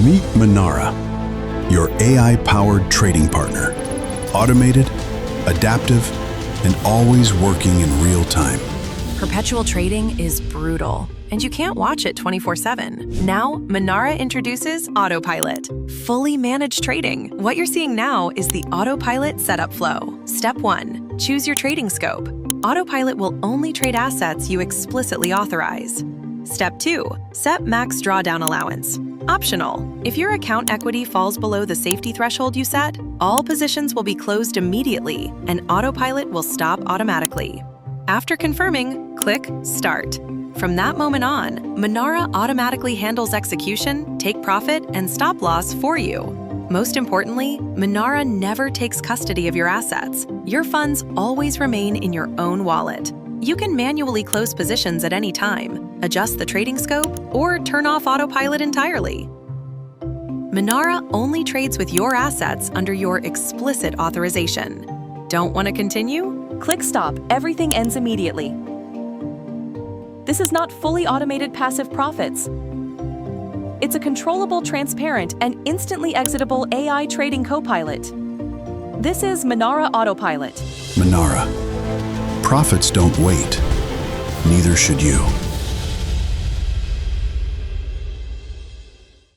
Meet MINARA, your AI-powered trading partner. Automated, adaptive, and always working in real time. Perpetual trading is brutal, and you can't watch it 24/7. Now, MINARA introduces Autopilot. Fully managed trading. What you're seeing now is the Autopilot setup flow. Step 1. Choose your trading scope. Autopilot will only trade assets you explicitly authorize. Step 2. Set max drawdown allowance. Optional. If your account equity falls below the safety threshold you set, all positions will be closed immediately, and Autopilot will stop automatically. After confirming, click Start. From that moment on, MINARA automatically handles execution, take profit, and stop loss for you. Most importantly, MINARA never takes custody of your assets. Your funds always remain in your own wallet. You can manually close positions at any time, adjust the trading scope, or turn off Autopilot entirely. MINARA only trades with your assets under your explicit authorization. Don't want to continue? Click Stop. Everything ends immediately. This is not fully automated passive profits. It's a controllable, transparent, and instantly exitable AI trading copilot. This is MINARA Autopilot. MINARA. Profits don't wait. Neither should you.